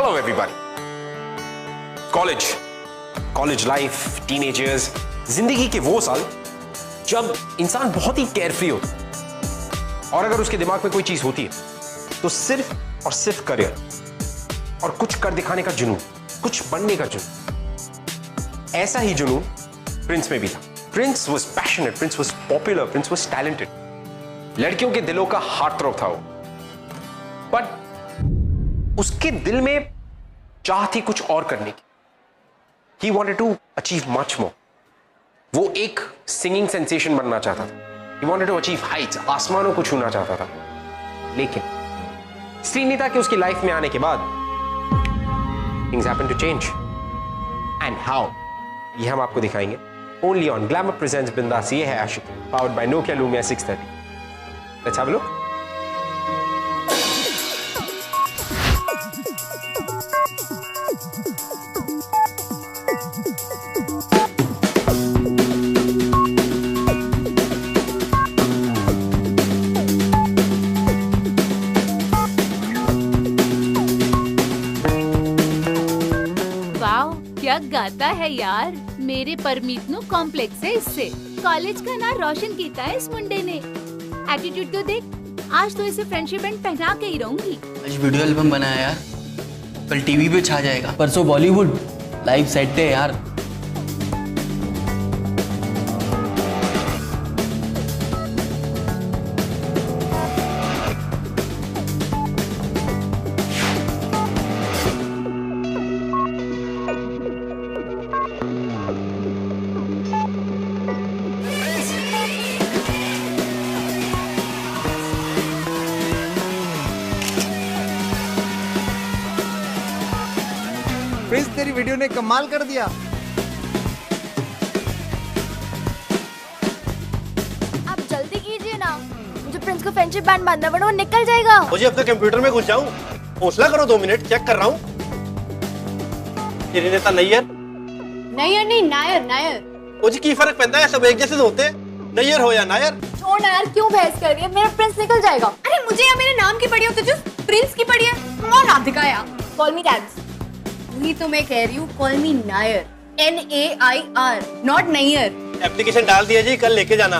Hello everybody. College life, teenage years, जिंदगी के वो साल जब इंसान बहुत ही केयरफ्री होता है और अगर उसके दिमाग में कोई चीज होती है तो सिर्फ और सिर्फ करियर और कुछ कर दिखाने का जुनून, कुछ बनने का जुनून। ऐसा ही जुनून प्रिंस में भी था। Prince was passionate, Prince was popular, Prince was talented. लड़कियों के दिलों का हार्ट थ्रोब था वो, बट उसके दिल में चाह थी कुछ और करने की। He wanted to achieve much more. वो एक सिंगिंग सेंसेशन बनना चाहता था। He wanted to achieve heights, आसमानों को छूना चाहता था। लेकिन श्रीनिता के उसकी लाइफ में आने के बाद things happened to change. And how? ये हम आपको दिखाएंगे only on Glamour Presents बिंदास। ये है आशिक, powered by Nokia Lumia 630. Let's have a look. क्या गाता है यार। मेरे परमीत नु कॉम्प्लेक्स है इससे। कॉलेज का नाम रोशन किया है इस मुंडे ने। एटीट्यूड तो देख। आज तो इसे फ्रेंडशिप बैंड पहना के ही रहूंगी। आज वीडियो एल्बम बनाया यार, कल टीवी पे छा जाएगा। परसों बॉलीवुड लाइव सेट है यार। प्रिंस, तेरी वीडियो ने कमाल कर दिया। आप जल्दी कीजिए ना, मुझे प्रिंस को फ्रेंडशिप बैंड बांधना पड़ा, वो निकल जाएगा। मुझे अपने कंप्यूटर में घुस जाऊं, हौसला करो 2 मिनट, चेक कर रहा हूं। श्रीनिता नैयर नहीं नायर। मुझे की फर्क पड़ता है, सब एक जैसे होते हैं, नैयर हो या नायर। छोड़ ना यार, क्यों बहस कर रही है? मेरा प्रिंस निकल जाएगा। अरे मुझे या मेरे नाम की पड़ी हो तुझे प्रिंस की पड़ी है। कौन राधिका यार? Call me Tabs. वही तो मैं कह रही हूँ, call me Nair, NAIR, not Nayyar. Application डाल दिया जी, कल लेके जाना।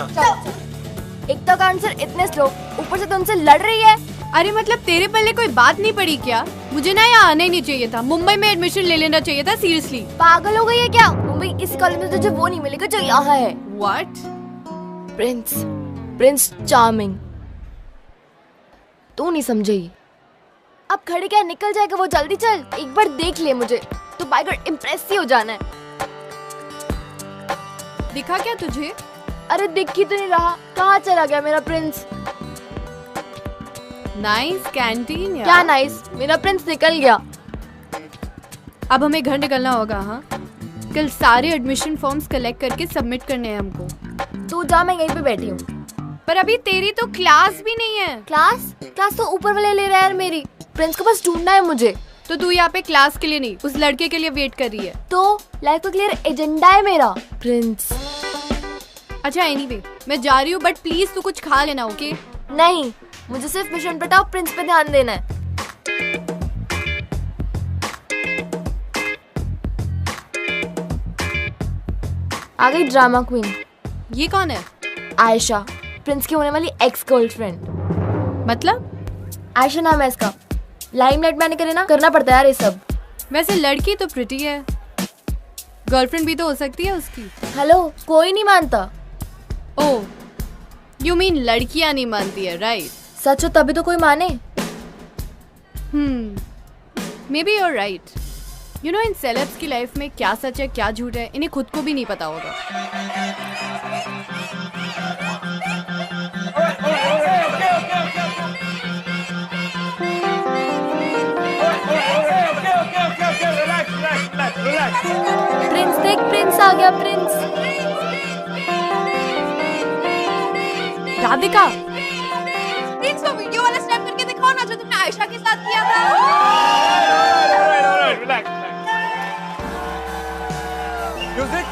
एक तो का आंसर इतने स्लो, ऊपर से तुमसे लड़ रही है। अरे मतलब तेरे पल्ले कोई बात नहीं पड़ी क्या? मुझे ना यहाँ आना ही नहीं चाहिए था, मुंबई में एडमिशन ले लेना चाहिए था। सीरियसली पागल हो गई है क्या? मुंबई इस कॉलेज में तुझे वो नहीं मिलेगा जो यहाँ है। व्हाट? Prince charming. तू नहीं समझी। अब खड़ी क्या, निकल जाएगा वो। जल्दी चल, एक बार देख ले मुझे, तो बाय गॉड इम्प्रेस ही हो जाना है। दिखा क्या तुझे? अरे दिख ही तो नहीं रहा, कहाँ चला गया मेरा प्रिंस? नाइस कैंटीन यार। क्या नाइस? मेरा प्रिंस निकल गया। अब हमें घर निकलना होगा। हाँ, कल सारे एडमिशन फॉर्म्स कलेक्ट करके सबमिट करने हैं हमको। तू जा, मैं यहीं पे बैठी हूँ। पर अभी तेरी तो क्लास भी नहीं है। क्लास तो ऊपर वाले ले रहा है यार मेरी। प्रिंस को बस ढूंढना है मुझे। तो तू यहाँ पे क्लास के लिए नहीं, उस लड़के के लिए वेट कर रही है। तो लाइफ का क्लियर एजेंडा है मेरा, प्रिंस। अच्छा एनीवे, मैं जा रही हूँ, बट प्लीज तू कुछ खा लेना, ओके? नहीं, मुझे सिर्फ मिशन पटाओ, प्रिंस पे ध्यान देना है। आ गई ड्रामा क्वीन। ये कौन है? आयशा, प्रिंस की होने वाली एक्स गर्लफ्रेंड। मतलब? आयशा नाम है इसका। लाइमलाइट मैंने करे ना, करना पड़ता है यार ये सब। वैसे लड़की तो प्रिटी है, गर्लफ्रेंड भी तो हो सकती है उसकी। हेलो, कोई नहीं मानता। ओह, यू मीन लड़कियां नहीं मानती है, राइट? सच हो तभी तो कोई माने। Maybe you're right. You know, इन सेलेब्स की लाइफ में क्या सच है क्या झूठ है, इन्हें खुद को भी नहीं पता होगा। प्रिंस देख, प्रिंस आ गया। प्रिंस। राधिका, प्रिंस को वीडियो वाला स्नैप करके दिखाओ ना, जो तुमने आयशा के साथ किया था। म्यूजिक।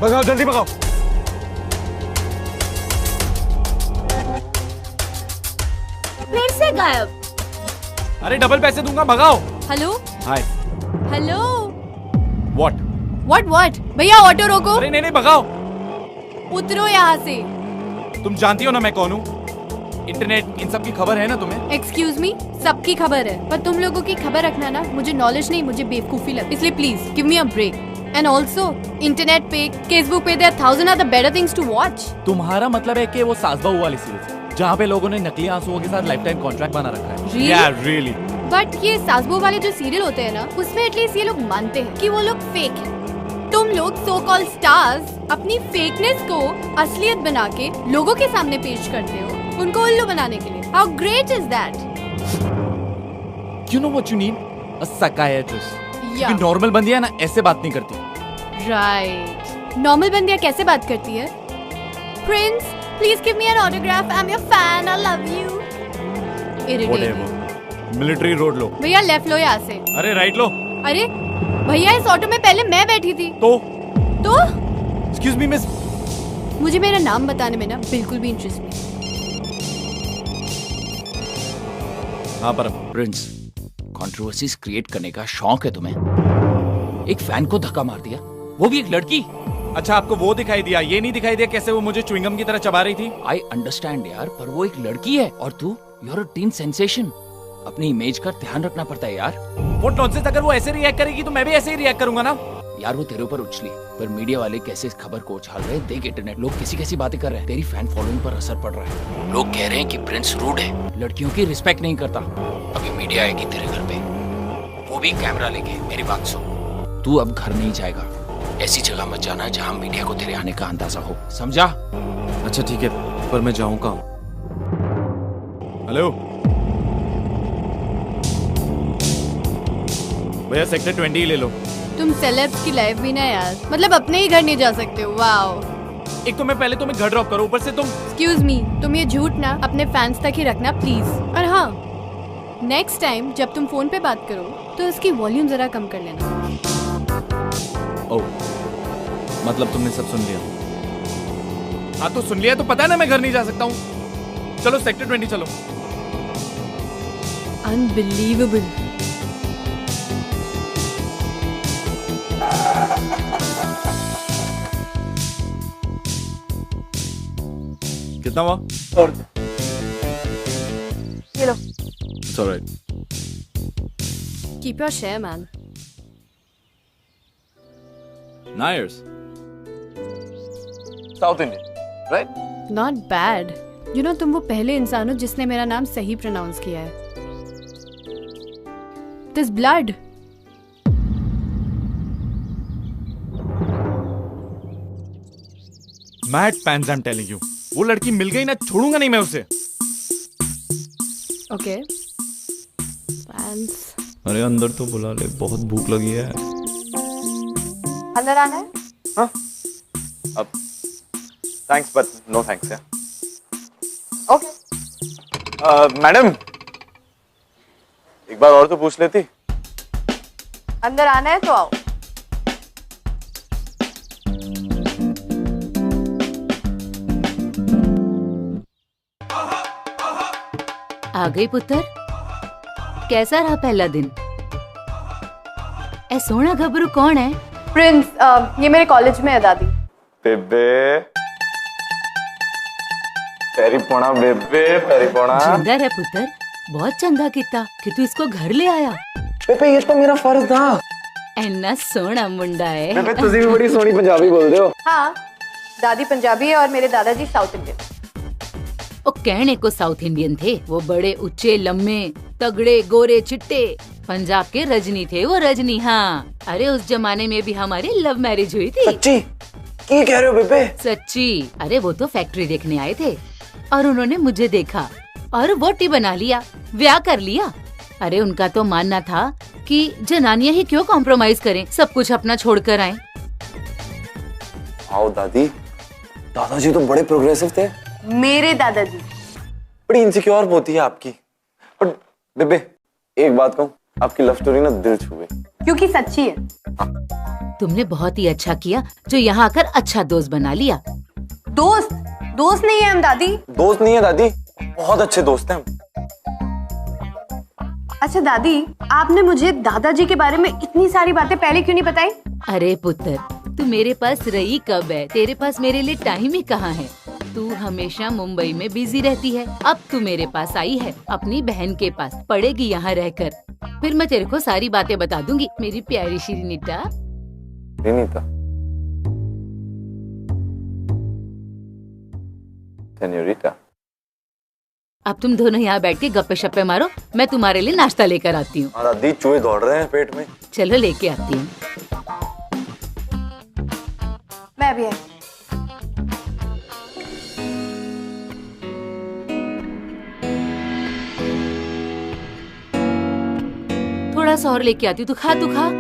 भगाओ जल्दी भगाओ। फिर से गायब। अरे डबल पैसे दूंगा, भगाओ। Hello hi. Hello what? What भैया ऑटो रोको। अरे नहीं भगाओ। उतरो यहाँ से। तुम जानती हो ना मैं कौन हूँ। इंटरनेट इन सब की खबर है ना तुम्हें? एक्सक्यूज मी, सबकी खबर है, पर तुम लोगों की खबर रखना ना मुझे नॉलेज नहीं, मुझे बेवकूफी लगती, इसलिए please give me a break. And also internet पे, फेसबुक पे there thousand other better things to watch. तुम्हारा मतलब है कि वो सास बहू वाली सीरीज जहाँ पे लोगों ने नकली आंसुओं के साथ लाइफ टाइम कॉन्ट्रैक्ट बना रखा है। Really? Yeah, really. बट ये सासबू वाले जो सीरियल होते हैं ना, उसमें एटलीस्ट ये लोग मानते हैं कि वो लोग फेक है। तुम लोग सो कॉल्ड स्टार्स अपनी फेकनेस को असलियत बना के लोगों के सामने पेश करते हो, उनको उल्लू बनाने के लिए। How great is that? You know what you need? A psychiatrist. Yeah. क्योंकि नॉर्मल बंदियां ना ऐसे बात नहीं करती। राइट। नॉर्मल बंदियां कैसे बात करती है? Prince, please give me an autograph, I am your fan, I love you. Irritating. Military road लो। भैया लेफ्ट लो यहाँ से। अरे राइट लो। अरे भैया इस ऑटो में पहले मैं बैठी थी। तो Excuse me, miss. मुझे मेरा नाम बताने में ना बिल्कुल भी इंटरेस्ट नहीं। हाँ पर प्रिंस, कंट्रोवर्सीज क्रिएट करने का शौक है तुम्हें? एक फैन को धक्का मार दिया, वो भी एक लड़की। अच्छा आपको वो दिखाई दिया, ये नहीं दिखाई दिया कैसे वो मुझे च्युइंगम की तरह चबा रही थी? आई अंडरस्टैंड यार, पर वो एक लड़की है और तू you are a teen sensation. अपनी इमेज का ध्यान रखना पड़ता है यार। वो नॉनसेंस, अगर वो ऐसे रिएक्ट करेगी तो मैं भी ऐसे ही रिएक्ट करूंगा ना। यार वो तेरे ऊपर उछली, पर मीडिया वाले कैसे इस खबर को उछाल रहे हैं देख। इंटरनेट लोग कैसी कैसी बातें कर रहे हैं, तेरी फैन फॉलोइंग पर असर पड़ रहा है। लोग कह रहे हैं कि प्रिंस रूड है, लड़कियों की रिस्पेक्ट नहीं करता। अभी मीडिया आएगी तेरे घर पे, वो भी कैमरा लेके। मेरी बात सुन, तू अब घर नहीं जाएगा। ऐसी जगह मत जाना जहाँ मीडिया को तेरे आने का अंदाजा हो, समझा? अच्छा ठीक है, पर मैं जाऊँ कहाँ? हेलो भैया, सेक्टर 20 ही ले लो। तुम सेलेब्स की लाइफ भी ना यार, मतलब अपने ही घर नहीं जा सकते हो। वाओ। एक तो मैं पहले तुम्हें घर ड्रॉप करूं, ऊपर से तुम। एक्सक्यूज मी, तुम ये झूठ ना अपने फैंस तक ही रखना प्लीज। और हाँ, नेक्स्ट टाइम जब तुम फोन पे बात करो तो उसकी वॉल्यूम जरा कम कर लेना। ओह, मतलब तुमने सब सुन लिया? हाँ तो सुन लिया तो पता है ना मैं घर नहीं जा सकता हूँ। चलो सेक्टर 20 चलो। अनबिलीवेबल। कितना हुआ? ये लो। It's alright. Keep your share man. Nice. South Indian, right? Not bad. You know, तुम वो पहले इंसान हो जिसने मेरा नाम सही प्रोनाउंस किया है। This blood. Mad fans, I am telling you. वो लड़की मिल गई ना, छोड़ूंगा नहीं मैं उसे। Okay fans. अरे अंदर तो बुला ले, बहुत भूख लगी है। अंदर आना है? हाँ अब थैंक्स बट नो थैंक्स यार। ओके। मैडम एक बार और तो पूछ लेती। अंदर आना है तो आओ। आ गई पुत्र, कैसा रहा पहला दिन? ए सोना घबरू कौन है? प्रिंस, ये मेरे कॉलेज में है दादी। बेबे पैरी पोना, बेबे पैरी पोना। जिंदा रह पुत्र, बहुत चंगा किता कि तू इसको घर ले आया। बेबे ये तो मेरा फर्ज था। इन्ना सोना मुंडा है। बेबे तुझे भी बड़ी सोनी पंजाबी बोल रहे हो। हाँ, दादी पंजाबी है और मेरे दादाजी साउथ इंडियन। वो कहने को साउथ इंडियन थे, वो बड़े ऊंचे लम्बे तगड़े गोरे चिट्टे पंजाब के रजनी थे। वो रजनी, हाँ। अरे उस जमाने में भी हमारी लव मैरिज हुई थी। सच्ची? क्या कह रहे हो बेबे? सच्ची। अरे वो तो फैक्ट्री देखने आए थे और उन्होंने मुझे देखा और वोटी बना लिया, ब्याह कर लिया। अरे उनका तो मानना था कि जनानियां ही क्यों कॉम्प्रोमाइज करें, सब कुछ अपना छोड़कर आए। आओ दादी, दादाजी तो बड़े प्रोग्रेसिव थे। मेरे दादाजी। बड़ी इनसिक्योर होती है आपकी। बट बेबे एक बात कहूँ, आपकी लव स्टोरी ना दिल छू गई। क्योंकि सच्ची है। तुमने बहुत ही अच्छा किया जो यहाँ आकर अच्छा दोस्त बना लिया। दोस्त दोस्त नहीं है हम दादी। दोस्त नहीं है दादी, बहुत अच्छे दोस्त हैं हम। अच्छा दादी, आपने मुझे दादाजी के बारे में इतनी सारी बातें पहले क्यों नहीं बताई? अरे पुत्र, तू मेरे पास रही कब है? तेरे पास मेरे लिए टाइम ही कहाँ है? तू हमेशा मुंबई में बिजी रहती है। अब तू मेरे पास आई है, अपनी बहन के पास पड़ेगी यहाँ रहकर। फिर मैं तेरे को सारी बातें बता दूंगी, मेरी प्यारी श्रीनीता। श्रीनीता, सेन्योरिटा। अब तुम दोनों यहाँ बैठ के गप्पे शप्पे मारो, मैं तुम्हारे लिए नाश्ता लेकर आती हूँ। दादी चूहे दौड़ रहे हैं पेट में। चलो लेके आती हूँ। मैं भी है। थोड़ा सा और लेके आती हूँ, तू खा तू खा।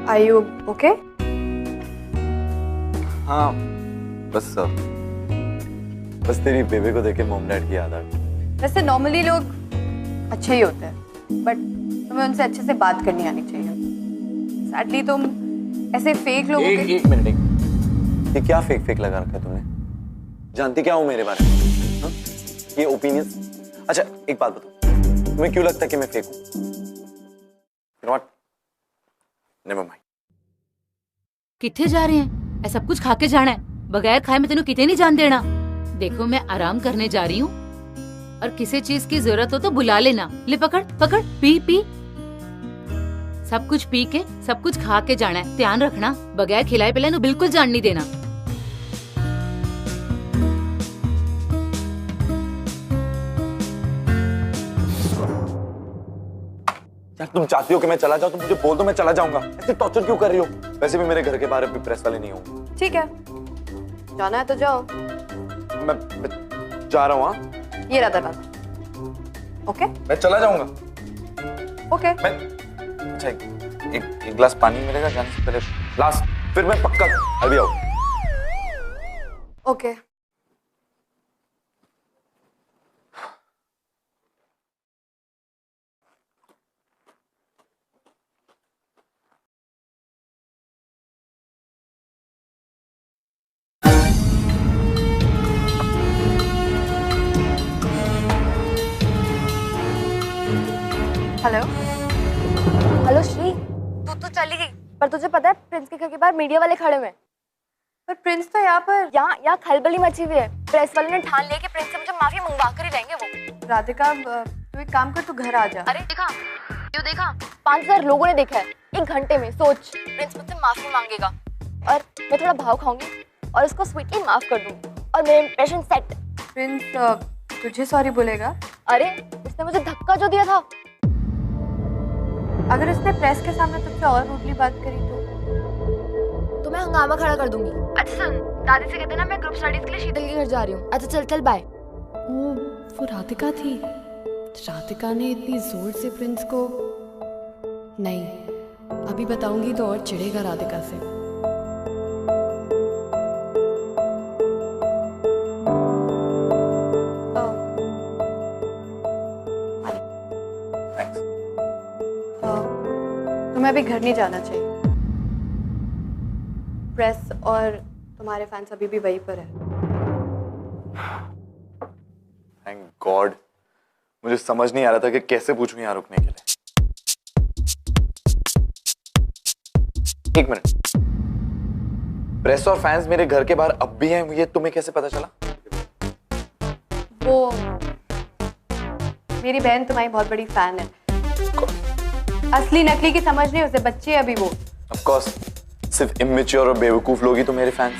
Are you okay? हाँ, बस बस तेरी बेबे को देखे मॉम डैड की याद आ गई। वैसे नॉर्मली लोग अच्छे ही होते हैं, बट तुम्हें उनसे अच्छे से बात करनी आनी चाहिए। सैडली तुम ऐसे फेक लोगों के। एक मिनट, ये क्या फेक लगा रखा है तुमने? जानती क्या हूँ मेरे बारे में? हाँ? ये ओपिनियंस। अच्छा एक बात बताओ, तुम्हें क्यों लगता है कि मैं फेक हूँ? Not? Never mind. किथे जा रहे हैं? ऐसा सब कुछ खा के जाना है? बगैर खाए मैं तेनों किते नहीं जान देना। देखो मैं आराम करने जा रही हूँ, और किसी चीज की जरूरत हो तो बुला लेना। ले पकड़ पकड़, पी पी। सब कुछ पी के सब कुछ खा के जाना है। ध्यान रखना, बगैर खिलाए पिलाए नु बिल्कुल जान नहीं देना। यार तुम चाहती हो कि मैं चला जाऊं तो मुझे बोल दो, मैं चला जाऊंगा। ऐसे टॉर्चर क्यों कर रही हो? वैसे भी मेरे घर के बाहर भी प्रेस वाले नहीं होंगे। ठीक है, जाना है तो जाओ। मैं जा रहा हूँ। हाँ, ये रहा दरवाजा। ओके, मैं चला जाऊंगा। ओके। मैं अच्छा एक गिलास पानी मिलेगा जाने से पहले? लास्ट, फिर मैं पक्का अभी आऊँ। ओके। हेलो हेलो श्री, तू तो चली गई, पर तुझे पता है प्रिंस के घर के बाहर मीडिया वाले खड़े हुए हैं। पर प्रिंस तो यहाँ पर। यहाँ खलबली मची हुई है। प्रेस वाले ने ठान लिया कि प्रिंस से मुझे माफी मंगवा कर ही रहेंगे वो। राधिका, तू एक काम कर, तू घर आ जा। अरे देखा, क्यों देखा? 5000 लोगों ने देखा है 1 घंटे में। सोच, प्रिंस मुझसे माफी मांगेगा और मैं थोड़ा भाव खाऊंगी और उसको स्वीटली माफ कर दूंगी और मेरा इंप्रेशन सेट। प्रिंस तुझे सॉरी बोलेगा? अरे उसने मुझे धक्का जो दिया था। अगर उसने प्रेस के सामने तुझसे और रूडली बात करी तो मैं हंगामा खड़ा कर दूंगी। अच्छा सुन, दादी से कहते ना मैं ग्रुप स्टडीज के लिए शीतल के घर जा रही हूँ। अच्छा चल चल बाय। वो राधिका थी। राधिका ने इतनी जोर से प्रिंस को नहीं, अभी बताऊंगी तो और चिढ़ेगा राधिका से। तुम्हें अभी घर नहीं जाना चाहिए। प्रेस और तुम्हारे फैंस अभी भी वहीं पर है। Thank God. मुझे समझ नहीं आ रहा था कि कैसे पूछूं यहाँ रुकने के लिए। एक मिनट, प्रेस और फैंस मेरे घर के बाहर अब भी हैं, ये तुम्हें कैसे पता चला? वो मेरी बहन तुम्हारी बहुत बड़ी फैन है। असली नकली की समझ नहीं उसे, बच्चे अभी वो। Of course, सिर्फ इमेच्योर और बेवकूफ लोग ही तो मेरे फैंस।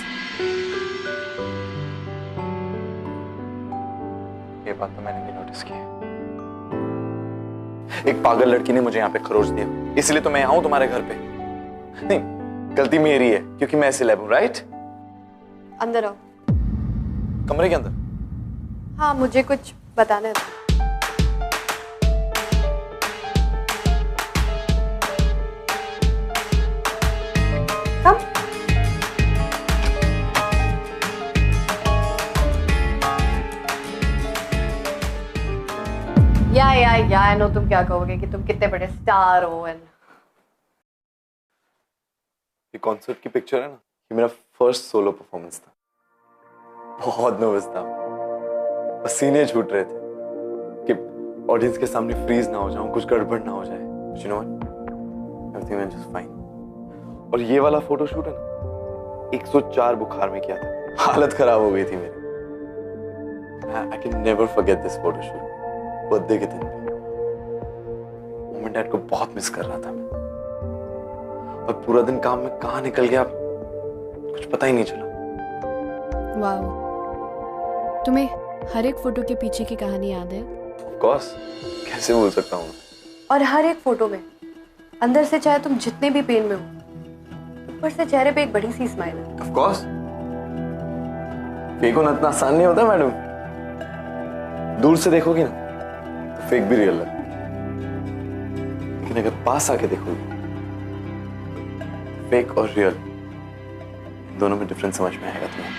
ये बात तो मैंने भी नोटिस की है। एक पागल लड़की ने मुझे यहाँ पे खरोच दिया, इसलिए तो मैं यहाँ हूँ तुम्हारे घर पे। नहीं, गलती मेरी है क्योंकि मैं सेलेब हूँ, राइट? अंदर आओ। कमरे के अंदर? हाँ, मुझे कुछ बताना है। या आई नो तुम क्या कहोगे कि तुम कितने बड़े स्टार हो एंड ये कॉन्सर्ट की पिक्चर है ना, ये मेरा फर्स्ट सोलो परफॉर्मेंस था। बहुत नर्वस था, पसीने छूट रहे थे कि ऑडियंस के सामने फ्रीज ना हो जाऊं, कुछ गड़बड़ ना हो जाए। You know what, everything went just fine. और ये वाला फोटोशूट है ना, 104 बुखार में किया था, हालत खराब हो गई थी मेरी। I can never forget this photoshoot. Birthday के दिन पे मम्मी एंड डैड को बहुत मिस कर रहा था मैं, और पूरा दिन काम में कहाँ निकल गया कुछ पता ही नहीं चला। वाओ, तुम्हें हर एक फोटो के पीछे की कहानी याद है? ऑफ कोर्स, कैसे भूल सकता हूँ। और हर एक फोटो में अंदर से चाहे तुम जितने भी पेन में हो, ऊपर से चेहरे पे एक बड़ी सी स्माइल है। ऑफ कोर्स, फेक होना इतना आसान नहीं होता मैडम। दूर से देखोगी ना तो फेक भी रियल लगता है, लेकिन अगर पास आके देखोगी, फेक और रियल दोनों में डिफरेंस समझ में आएगा तुम्हें।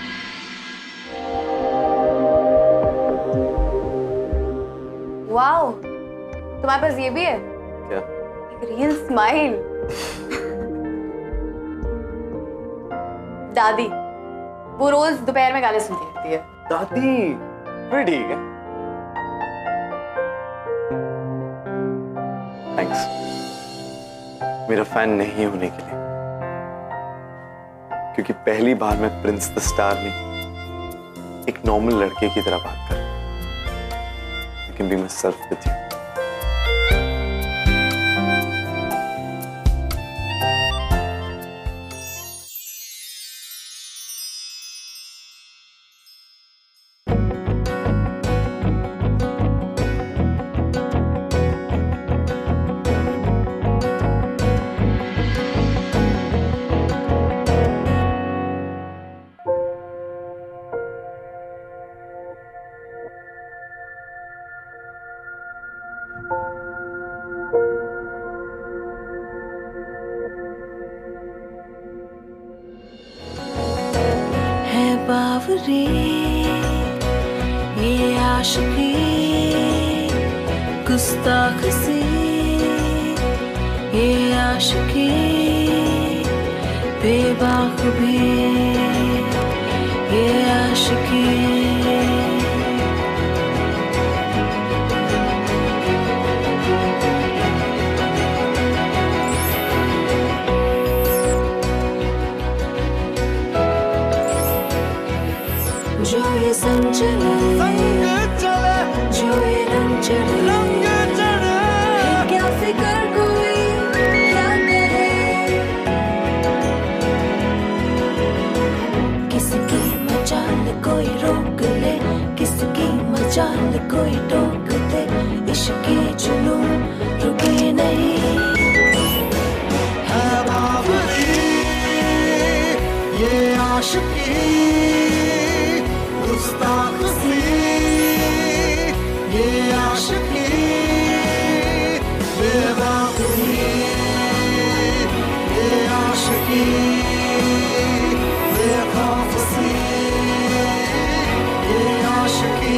वाओ, तुम्हारे पास ये भी है? क्या? Real smile. दादी वो रोज दोपहर में गाने सुनती रहती है। दादी फिर ठीक है, थैंक्स मेरा फैन नहीं होने के लिए, क्योंकि पहली बार मैं प्रिंस द स्टार नहीं, एक नॉर्मल लड़के की तरह बात कर, लेकिन भी मैं सेल्फ विद यू। बावरी ये आशिकी गुस्ताख सी, ये आशिकी बेबाक भी, ये आशिकी जो ये संग चले, जो ये रंग चढ़े, क्या फिक्र कोई क्या करे, किसकी मजाल कोई रोक ले, किसकी मजाल कोई टोक दे, इश्क के जुनून रुके नहीं। है बावरी ये आशिकी गुस्ताख सी, ये आशिकी बेबाक भी, ये आशिकी बेखौफ सी, ये आशिकी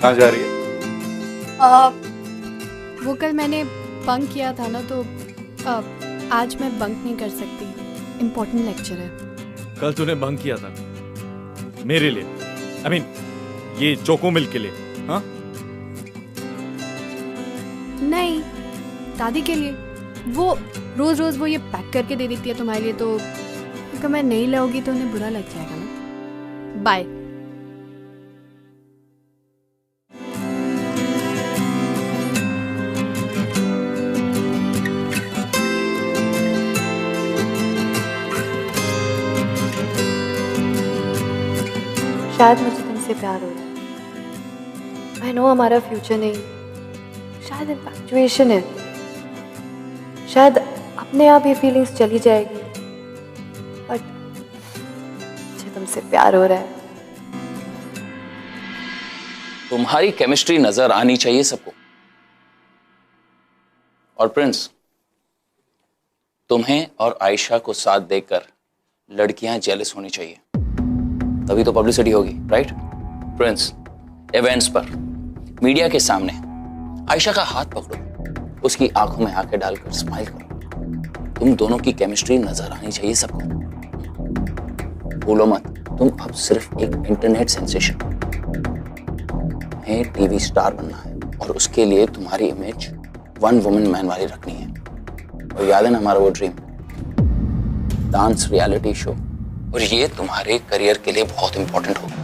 कहाँ जा रही है? वो कल मैंने बंक किया था ना, तो आज मैं बंक नहीं कर सकती। इम्पोर्टेंट लेक्चर है। कल तूने भंग किया था मेरे लिए, I mean, ये चोको मिल्क के लिए। हाँ, नहीं, दादी के लिए। वो रोज रोज वो ये पैक करके दे देती है तुम्हारे लिए, तो अगर मैं नहीं लाऊंगी तो उन्हें बुरा लग जाएगा ना। बाय। शायद मुझे तुमसे प्यार हो रहा है। आई नो हमारा फ्यूचर नहीं, शायद इन्फैक्चुएशन है। शायद अपने आप ये फीलिंग्स चली जाएगी, बट मुझे तुमसे प्यार हो रहा है। तुम्हारी केमिस्ट्री नजर आनी चाहिए सबको। और प्रिंस, तुम्हें और आयशा को साथ देखकर लड़कियां जेलस होनी चाहिए, तभी तो पब्लिसिटी होगी, राइट? प्रिंस, इवेंट्स पर मीडिया के सामने आयशा का हाथ पकड़ो, उसकी आंखों में आंखें डालकर स्माइल करो। तुम दोनों की केमिस्ट्री नजर आनी चाहिए सबको। भूलो मत, तुम अब सिर्फ एक इंटरनेट सेंसेशन, तुम्हें टीवी स्टार बनना है, और उसके लिए तुम्हारी इमेज वन वुमन मैन वाली रखनी है। और याद है ना हमारा वो ड्रीम, डांस रियलिटी शो, और ये तुम्हारे करियर के लिए बहुत इंपॉर्टेंट होगा।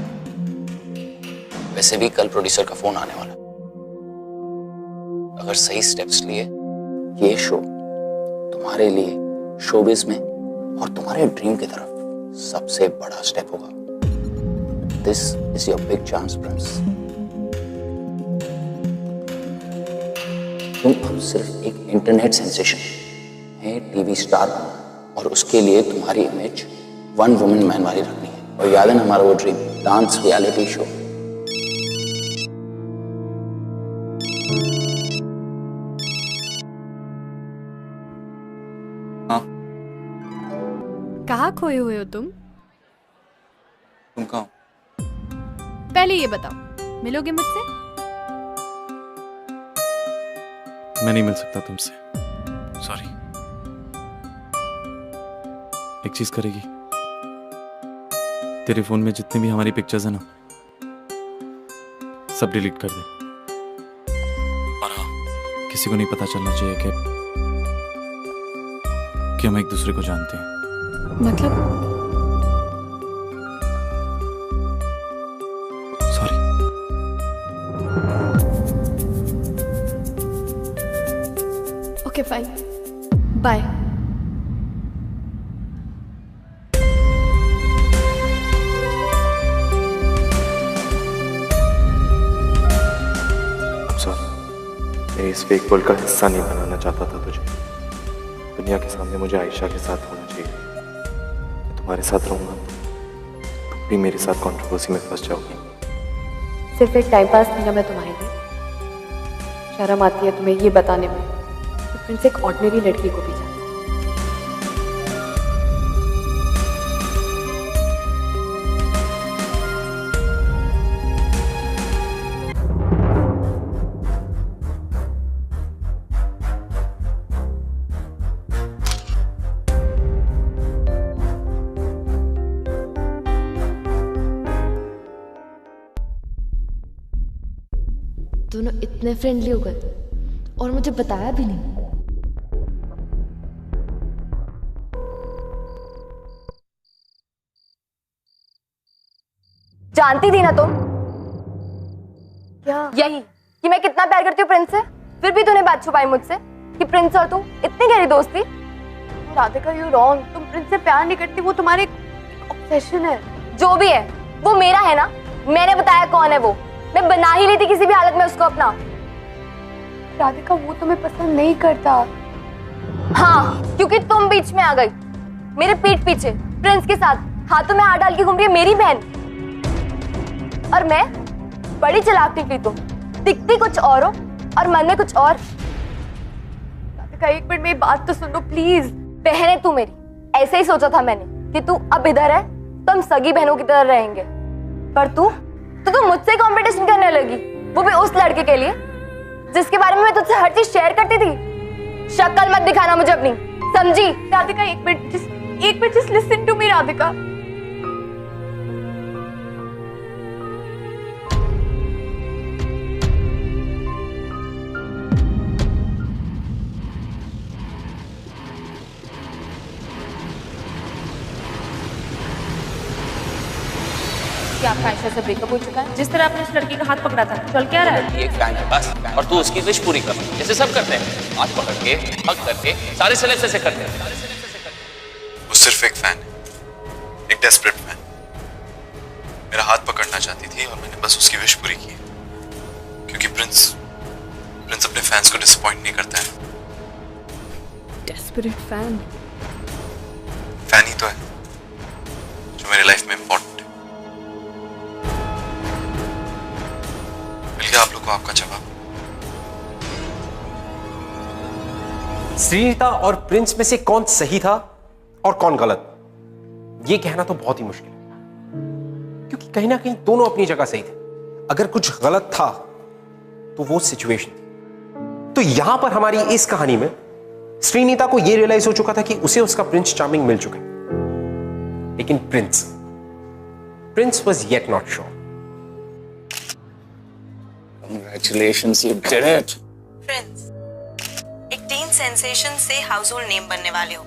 वैसे भी कल प्रोड्यूसर का फोन आने वाला, अगर सही स्टेप्स लिए ये शो तुम्हारे लिए शोबिज में और तुम्हारे ड्रीम की तरफ सबसे बड़ा स्टेप होगा। This is your big chance Prince. तुम अब सिर्फ एक इंटरनेट सेंसेशन है, टीवी स्टार बनना, और उसके लिए तुम्हारी इमेज वन वुमन मैन वाली रखनी है। और याद है ना हमारा वो ड्रीम, डांस रियलिटी शो। हाँ, कहाँ खोए हुए हो तुम? तुम कहाँ हो? पहले ये बताओ, मिलोगे मुझसे? मैं नहीं मिल सकता तुमसे, सॉरी। एक चीज करेगी, तेरे फोन में जितनी भी हमारी पिक्चर्स है ना, सब डिलीट कर दे। और हाँ, किसी को नहीं पता चलना चाहिए कि हम एक दूसरे को जानते हैं। मतलब? सॉरी। Okay fine, bye. मैं इस फेक वर्ल्ड का हिस्सा नहीं बनाना चाहता था तुझे। दुनिया के सामने मुझे आयशा के साथ होना चाहिए। मैं तुम्हारे साथ रहूंगा, तुम भी मेरे साथ कंट्रोवर्सी में फंस जाओगी। सिर्फ एक टाइम पास नहीं ना मैं तुम्हारे लिए। शर्म आती है तुम्हें ये बताने में कि प्रिंस एक ऑर्डिनरी लड़की को भी जानता है। दोनों इतने फ्रेंडली हो गए और मुझे बताया भी नहीं। जानती थी ना तुम? क्या? यही कि मैं कितना प्यार करती हूँ प्रिंस से, फिर भी तूने बात छुपाई मुझसे कि प्रिंस और तुम इतनी गहरी दोस्त थी। Radhika, you wrong. तुम प्रिंस से प्यार नहीं करती, वो तुम्हारे ऑब्सेशन है। जो भी है वो मेरा है ना, मैंने बताया कौन है वो। मैं बना ही लेती किसी भी हालत में उसको अपना। राधिका, वो तुम्हें पसंद नहीं करता। हाँ, क्योंकि तुम बीच में आ गई मेरे पीठ पीछे प्रिंस के साथ हाथों में हाथ डाल के घूम रही है मेरी बहन। और मैं बड़ी चालाक निकली तुम, दिखती कुछ और हो और मन में कुछ और। राधिका, एक मिनट मेरी बात तो सुनो प्लीज। बहन है तू मेरी, ऐसे ही सोचा था मैंने कि तू अब इधर है तो हम सगी बहनों की तरह रहेंगे, पर तू मुझसे कंपटीशन करने लगी। वो भी उस लड़के के लिए जिसके बारे में मैं तुझसे हर चीज शेयर करती थी। शक्ल मत दिखाना मुझे अपनी, समझी? राधिका एक minute just listen to me Radhika. क्या आपका आयशा से ब्रेकअप हो चुका है? जिस तरह आपने उस लड़की का हाथ पकड़ा था, चल क्या रहा है? ये एक फैन है बस, और तू उसकी विश पूरी कर, जैसे सब करते हैं, हाथ पकड़ के, हग करके, सारे सेलेब्स ऐसे करते हैं। वो सिर्फ एक फैन है, एक डेस्परेट फैन। मेरा हाथ पकड़ना चाहती थी और मैंने बस उसकी विश पूरी की, क्योंकि प्रिंस अपने फैंस को डिसअपॉइंट नहीं करता है। डेस्परेट फैन ही तो है जो मेरी लाइफ में इम्पोर्टेंट है। मिल गया आप लोग को आपका जवाब। श्रीनीता और प्रिंस में से कौन सही था और कौन गलत, यह कहना तो बहुत ही मुश्किल है, क्योंकि कहीं ना कहीं दोनों अपनी जगह सही थे। अगर कुछ गलत था तो वो सिचुएशन थी। तो यहां पर हमारी इस कहानी में श्रीनीता को यह रियलाइज हो चुका था कि उसे उसका प्रिंस चार्मिंग मिल चुका है, लेकिन Prince was yet not sure. Congratulations, you did it. Friends, एक टीन सेंसेशन से हाउस होल्ड नेम बनने वाले हो,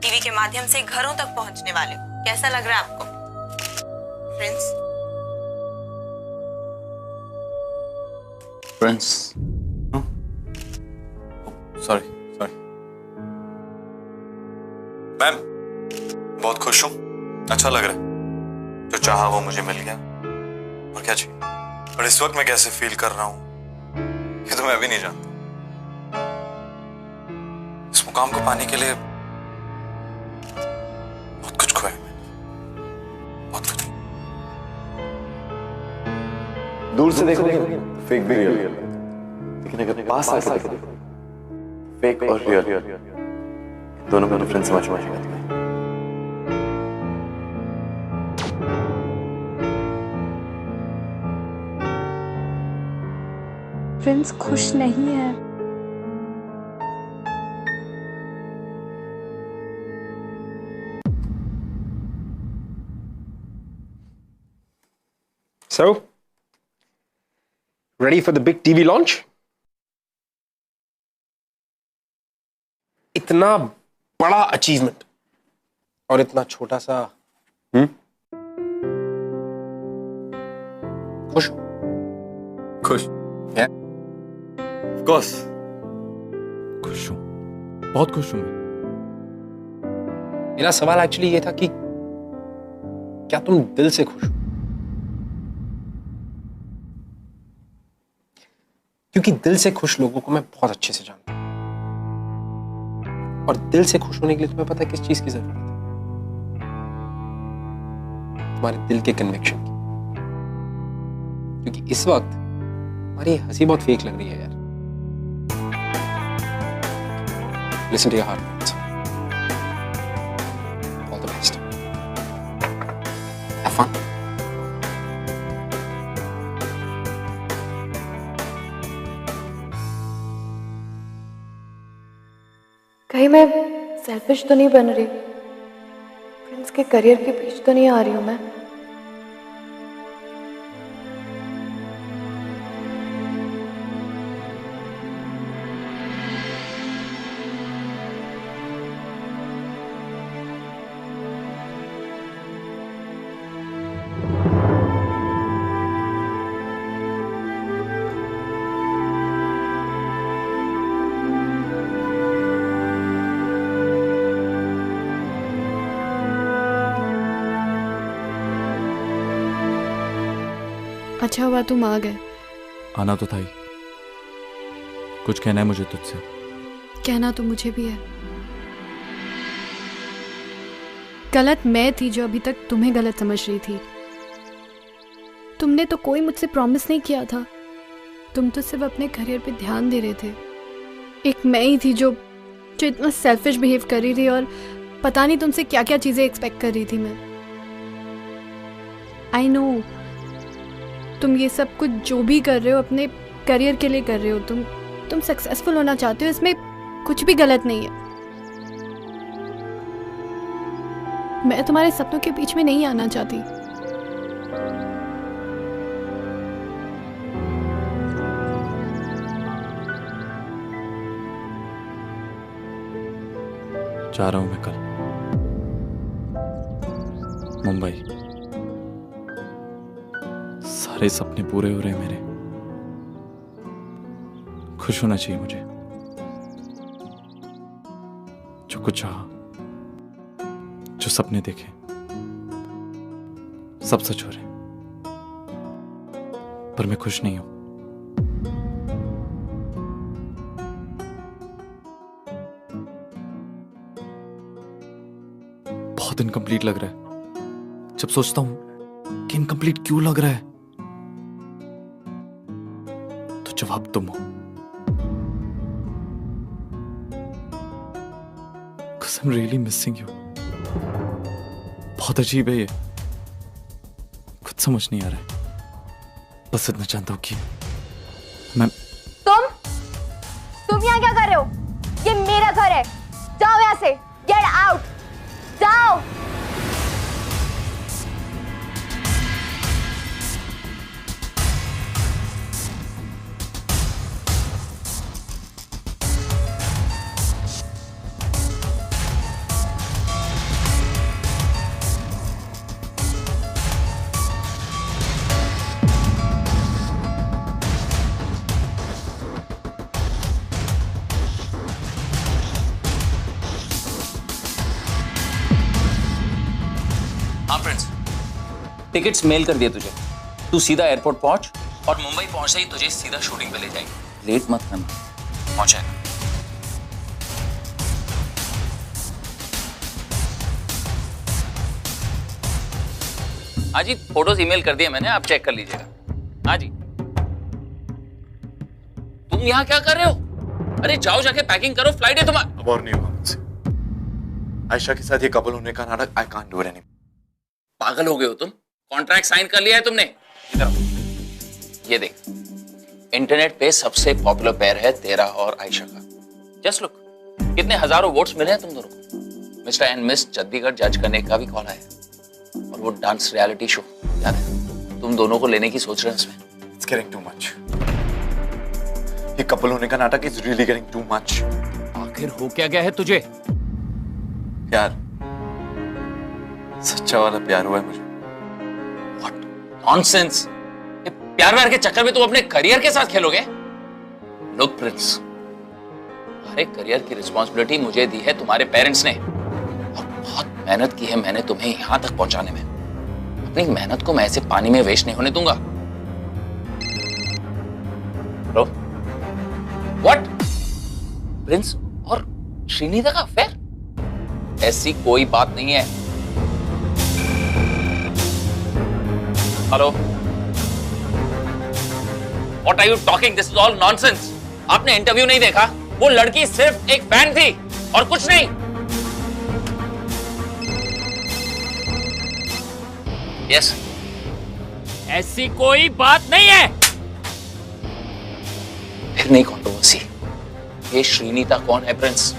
टीवी के माध्यम से घरों तक पहुंचने वाले हो। कैसा लग रहा है आपको फ्रेंड्स? प्रिंस, सॉरी मैम, बहुत खुश हूं, अच्छा लग रहा है। जो चाहा वो मुझे मिल गया, और क्या चाहिए। पर इस वक्त मैं कैसे फील कर रहा हूं ये तो मैं भी नहीं जानता। इस मुकाम को पाने के लिए बहुत कुछ खोया मैंने, बहुत कुछ। दूर से देखोगे फेक भी रियल, लेकिन अगर पास आके देखोगे फेक और रियल, दोनों में डिफरेंस समझ में आएगा। प्रिंस खुश नहीं है। So, ready for the big TV launch? इतना बड़ा अचीवमेंट और इतना छोटा सा खुश Of course. खुश हूं, बहुत खुश हूं मैं। मेरा सवाल एक्चुअली ये था कि क्या तुम दिल से खुश हो? क्योंकि दिल से खुश लोगों को मैं बहुत अच्छे से जानता हूं, और दिल से खुश होने के लिए तुम्हें पता है किस चीज की जरूरत है? तुम्हारे दिल के कन्विक्शन की। क्योंकि इस वक्त हमारी हंसी बहुत फेक लग रही है यार। Listen to your heart. All the best. Have fun. कहीं मैं सेल्फिश तो नहीं बन रही? प्रिंस के करियर के बीच तो नहीं आ रही हूं मैं? अच्छा हुआ तुम आ गए। आना तो था ही। कुछ कहना है मुझे तुझसे। कहना तो मुझे भी है। गलत मैं थी जो अभी तक तुम्हें गलत समझ रही थी। तुमने तो कोई मुझसे प्रॉमिस नहीं किया था। तुम तो सिर्फ अपने करियर पे ध्यान दे रहे थे। एक मैं ही थी जो इतना सेल्फिश बिहेव कर रही थी, और पता नहीं तुमसे क्या क्या चीजें एक्सपेक्ट कर रही थी मैं। आई नो तुम ये सब कुछ जो भी कर रहे हो अपने करियर के लिए कर रहे हो। तुम सक्सेसफुल होना चाहते हो, इसमें कुछ भी गलत नहीं है। मैं तुम्हारे सपनों के बीच में नहीं आना चाहती। जा रहा हूं मैं कल मुंबई। सारे सपने पूरे हो रहे हैं मेरे। खुश होना चाहिए मुझे। जो कुछ चाहा, जो सपने देखे, सब सच हो रहे, पर मैं खुश नहीं हूं। बहुत इनकम्प्लीट लग रहा है। जब सोचता हूं कि इनकम्प्लीट क्यों लग रहा है, तो जवाब तुम हो। Cause I'm really missing you. बहुत अजीब है ये, कुछ समझ नहीं आ रहा है। बस इतना जानता हूं कि मैं तुम यहाँ क्या कर रहे हो? ये मेरा घर है, जाओ यहाँ से, गेट आउट, जाओ। हाँ फ्रेंड्स, टिकट्स मेल कर दिए तुझे। तू सीधा एयरपोर्ट पहुंच और मुंबई पहुंचते ही तुझे सीधा शूटिंग पे ले जाएंगे। लेट मत करना, पहुंचेगा। हाँ जी, फोटोज ईमेल कर दिए मैंने, आप चेक कर लीजिएगा। हाँ जी। तुम यहाँ क्या कर रहे हो? अरे जाओ, जाके पैकिंग करो, फ्लाइट है तुम्हारा। अब और नहीं होगा मुझसे। आयशा के साथ ये कपल होने का नाटक I can't do it anymore. पागल हो गए हो तुम? कॉन्ट्रैक्ट साइन कर लिया है तुमने? इधर आओ, ये देख, इंटरनेट पे सबसे पॉपुलर पेयर है तेरा और आयशा का। जस्ट लुक, कितने हजारों वोट्स मिले हैं तुम दोनों को। मिस्टर एंड मिस चंडीगढ़ जज करने का भी कॉल आया, और वो डांस रियलिटी शो याद है? तुम दोनों को लेने की सोच रहे हैं उसमें। It's getting too much. ये कपल होने का नाटक is really getting too much. आखिर हो क्या गया है तुझे? प्यार, सच्चा वाला प्यार हुआ है मुझे। What nonsense! ये प्यार व्यार के चक्कर में तुम अपने करियर के साथ खेलोगे? Look प्रिंस, तुम्हारे करियर की रिस्पॉन्सिबिलिटी मुझे दी है तुम्हारे पेरेंट्स ने, और बहुत मेहनत की है मैंने तुम्हें यहां तक पहुंचाने में। अपनी मेहनत को मैं ऐसे पानी में वेस्ट नहीं होने दूंगा। Hello, what? प्रिंस और श्रीनिधा का अफेयर? ऐसी कोई बात नहीं है। Hello, what are you talking? This is all nonsense. आपने इंटरव्यू नहीं देखा? वो लड़की सिर्फ एक फैन थी और कुछ नहीं। यस, ऐसी कोई बात नहीं है। फिर नहीं कंट्रोवर्सी। ये श्रीनिता कौन है प्रिंस?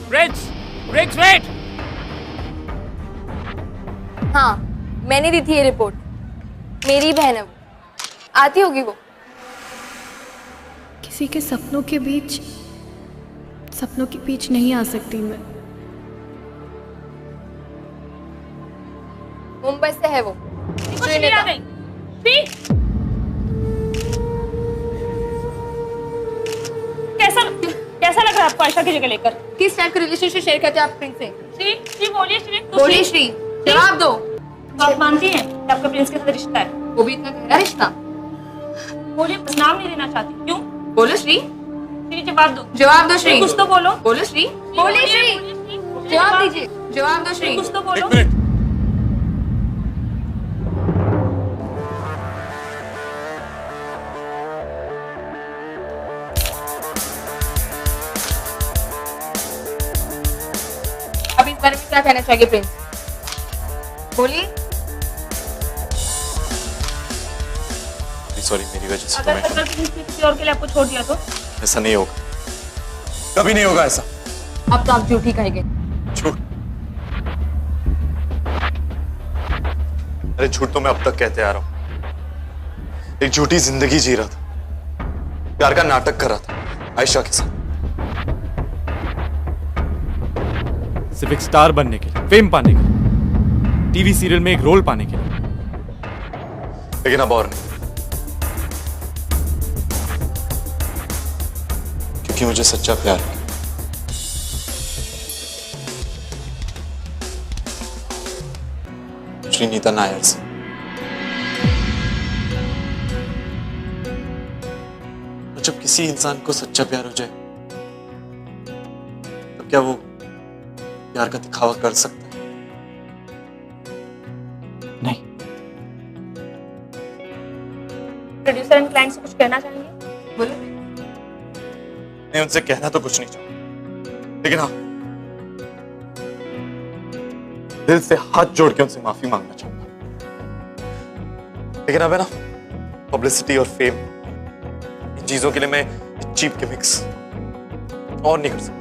Prince, wait. हाँ, मैंने दी थी ये रिपोर्ट। मेरी बहन है वो, आती होगी वो। किसी के सपनों के बीच नहीं आ सकती मैं। मुंबई से है वो। आ गई। कैसा लग रहा है आपको आयशा की जगह लेकर? किस टाइप का रिलेशनशिप शेयर करते हैं आप प्रिंस से? श्री बोलिए, श्री बोलिए श्री, जवाब दो। तो आप मानती हैं कि आपका प्रिंस के साथ रिश्ता है? वो भी इतना गहरा रिश्ता? बोलिए, बस नाम नहीं लेना चाहती। क्यों? बोलो श्री, श्री जवाब दो। जवाब दो श्री, कुछ तो बोलो। बोलो श्री, बोलिए श्री, जवाब दीजिए, जवाब दो श्री, कुछ तो बोलो। क्या कहना चाहिए प्रिंस? बोलिए। सॉरी, मेरी वजह से अगर किसी और के लिए आपको छोड़ दिया तो? ऐसा नहीं होगा, कभी नहीं होगा ऐसा। अब तो आप झूठ ही कहेंगे। झूठ? अरे झूठ तो मैं अब तक कहते आ रहा हूं। एक झूठी जिंदगी जी रहा था, प्यार का नाटक कर रहा था आयशा के साथ। सिर्फ एक स्टार बनने के लिए, फेम पाने के लिए, टीवी सीरियल में एक रोल पाने के लिए। लेकिन अब और नहीं, क्योंकि मुझे सच्चा प्यार है। श्रीनीता नायर से। और जब किसी इंसान को सच्चा प्यार हो जाए तो क्या वो प्यार का दिखावा कर सकता है? नहीं। प्रोड्यूसर एंड क्लाइंट से कुछ कहना चाहेंगे? बोलो। नहीं, उनसे कहना तो कुछ नहीं चाहता, लेकिन हाँ, दिल से हाथ जोड़ के उनसे माफी मांगना चाहूंगा। लेकिन अब है ना, पब्लिसिटी और फेम, इन चीजों के लिए मैं चीप गिमिक्स और नहीं कर सकता।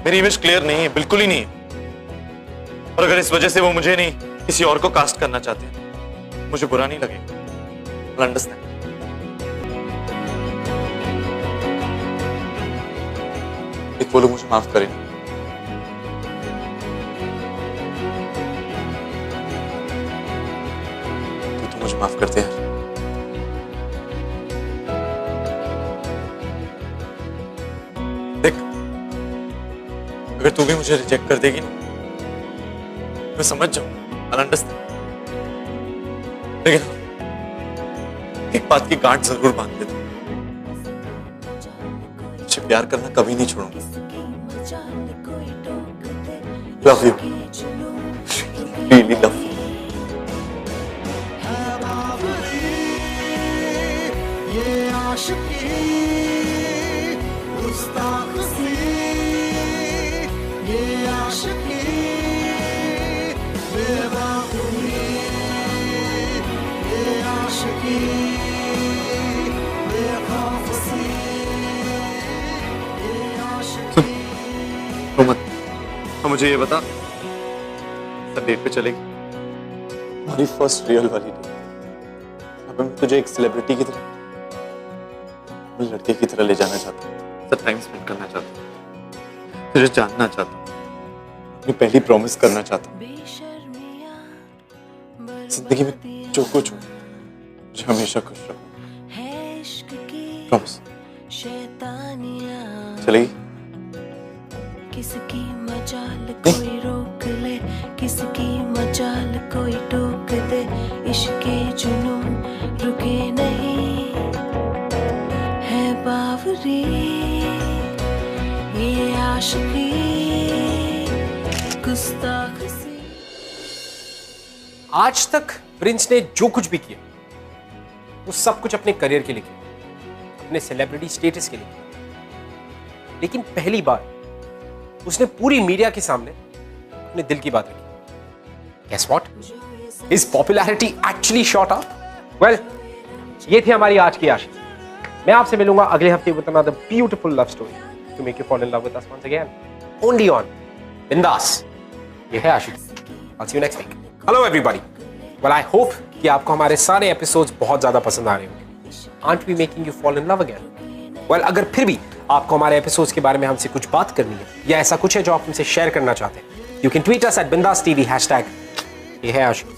मेरी इमेज क्लियर नहीं है, बिल्कुल ही नहीं है। और अगर इस वजह से वो मुझे नहीं किसी और को कास्ट करना चाहते हैं, मुझे बुरा नहीं लगेगा। I'll understand. एक वो लोग मुझे माफ करें। तू तो मुझे माफ करते यार। देख, अगर तू भी मुझे रिजेक्ट कर देगी ना, मैं समझ जाऊं, I'll understand. लेकिन एक बात की गांठ जरूर बांध देता हूं, मुझे प्यार करना कभी नहीं छोड़ूंगा। Love you, really love you. ये आशिकी गुस्ताख सी, ये आशिकी बेवकूफी, ये आशिकी बेखौफ सी, ये आशिकी। तो मत, तो मुझे ये बता, डेट पे चलेगी? हमारी फर्स्ट रियल वाली डेट। अब मैं तुझे एक सेलिब्रिटी की तरह, लड़के की तरह ले जाना चाहता हूँ, टाइम स्पेंड करना चाहता हूँ, तुझे जानना चाहता हूँ, अपनी पहली प्रॉमिस करना चाहता हूँ। जिंदगी में जो कुछ हो, मुझे हमेशा खुश रखो। प्रॉमिस। चलेगी? किसकी मजाल कोई रोक ले, किसकी मजाल कोई टोक दे, इश्के जुनून रुके नहीं है बावरी, ये आशिकी गुस्ताख सी। आज तक प्रिंस ने जो कुछ भी किया वो सब कुछ अपने करियर के लिए किया, अपने सेलिब्रिटी स्टेटस के लिए किया। लेकिन पहली बार उसने पूरी मीडिया के सामने अपने दिल की बात रखी। Guess what? His popularity actually shot up. Well, ये थी हमारी आज की आशिकी। मैं आपसे मिलूंगा अगले हफ्ते with another beautiful love story to make you fall in love with us once again. Only on बिंदास। ये है आशिकी। I'll see you next week. Hello everybody. Well, I hope कि आपको हमारे सारे एपिसोड्स बहुत ज़्यादा पसंद आ रहे होंगे। Aren't we making you fall in love again? Well, अगर फिर भी आपको हमारे एपिसोड्स के बारे में हमसे कुछ बात करनी है या ऐसा कुछ है जो आप हमसे शेयर करना चाहते हैं, you can tweet us at Bindas TV #. ये है आशिकी।